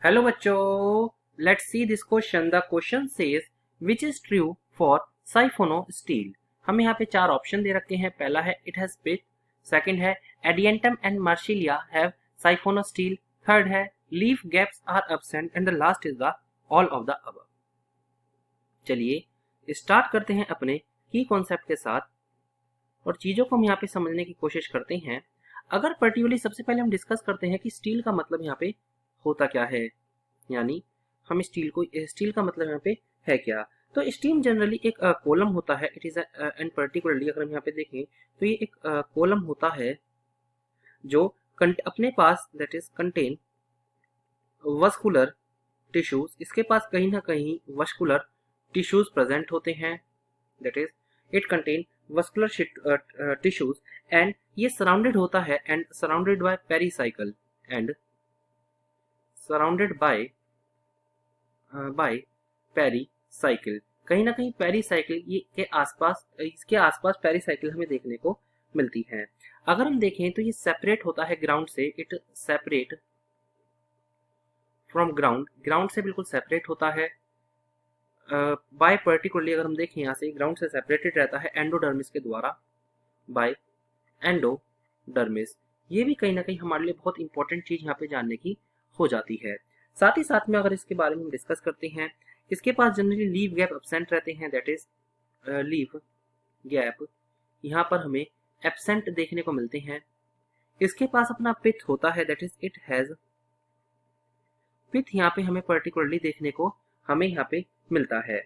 Hello बच्चों, let's see this question. The question says which is true for siphonostele. हमें यहाँ पे चार ऑप्शन दे रखे हैं। पहला है इट हैज पिच, सेकंड है Adiantum and Marsilea have siphonostele, third है leaf gaps are absent and the last is the all of the above. चलिए स्टार्ट करते हैं अपने की कॉन्सेप्ट के साथ और चीजों को हम यहाँ पे समझने की कोशिश करते हैं। अगर पर्टिकुलरली सबसे पहले हम डिस्कस करते हैं कि स्टील का मतलब यहाँ पे होता क्या है, यानी हम स्टील का मतलब यहाँ पे है क्या। तो स्टील जनरली एक कॉलम होता है। इट इज एंड पर्टिकुलरली अगर हम यहाँ पे देखें तो ये एक कॉलम होता है जो अपने पास that is contain vascular tissues. इसके पास कहीं ना कहीं वस्कुलर टिश्यूज प्रेजेंट होते हैं। That is it contain vascular tissues and ये सराउंडेड होता है and surrounded by pericycle and surrounded by pericycle. कहीं ना कहीं पेरिसाइकिल ये इसके आसपास पेरिसाइकिल हमें देखने को मिलती है। अगर हम देखें तो ये सेपरेट होता है ग्राउंड से। इट सेपरेट फ्रॉम ग्राउंड से बिल्कुल सेपरेट होता है। बाय पर्टिकुलरली अगर हम देखें यहाँ से ग्राउंड से सेपरेटेड रहता है एंडोडर्मिस के द्वारा, बाय एंडोडर्मिस। ये भी कहीं ना कहीं हमारे लिए बहुत इंपॉर्टेंट चीज यहाँ पे जानने की हो जाती है। साथ ही साथ में अगर इसके बारे में डिस्कस करते हैं, इसके पास जनरली लीफ गैप एब्सेंट रहते हैं। दैट इज लीफ गैप यहाँ पर हमें एब्सेंट देखने को मिलते हैं। इसके पास अपना पिथ होता है। दैट इज इट हैज पिथ यहाँ पे हमें पर्टिकुलरली देखने को हमें यहाँ पे मिलता है।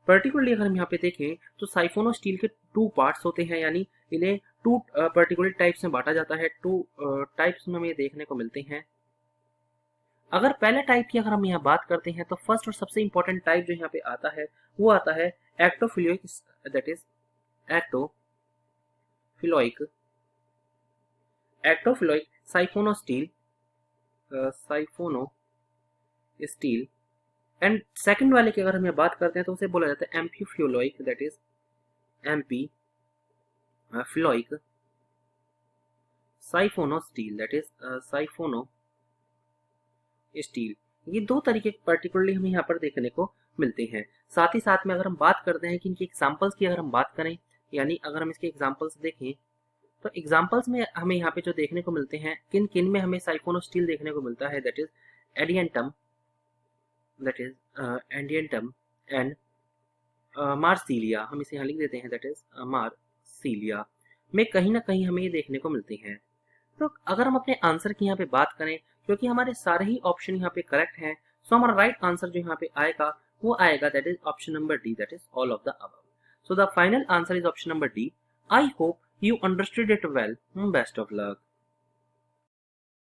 पर्टिकुलरली अगर हम यहाँ पे देखें तो साइफोनो स्टील के टू पार्ट्स होते हैं, यानी इन्हें टू पर्टिकुलर टाइप्स में बांटा जाता है। टू टाइप्स में हमें देखने को मिलते हैं। अगर पहले टाइप की अगर हम यहाँ बात करते हैं तो फर्स्ट और सबसे इंपॉर्टेंट टाइप जो यहाँ पे आता है वो आता है ectophloic. That is ectophloic siphonostele and second वाले की अगर हम बात करते हैं तो उसे बोला जाता है amphiphloic. That is amphiphloic siphonostele. That is siphonostele. ये दो तरीके पर्टिकुलरली हमें यहाँ पर देखने को मिलते हैं। साथ ही साथ में अगर हम बात करते हैं कि इनकी एग्जांपल्स की अगर हम बात करें, यानी अगर हम इसके एग्जांपल्स देखें तो एग्जांपल्स में हमें यहाँ पे जो देखने को मिलते हैं, किन किन में हमें साइफोनो स्टील देखने को मिलता है। That is Adiantum and Marsilea. हम इसे यहाँ लिख देते हैं। दैट इज मार्सिलिया में कहीं ना कहीं हमें ये देखने को मिलते हैं। तो अगर हम अपने आंसर की यहाँ पे बात करें, क्योंकि हमारे सारे ही ऑप्शन यहाँ पे करेक्ट हैं, सो हमारा राइट आंसर जो यहाँ पे आएगा वो आएगा that is option number D, that is all of the above. So the final answer is option number D. I hope you understood it well. Best of luck.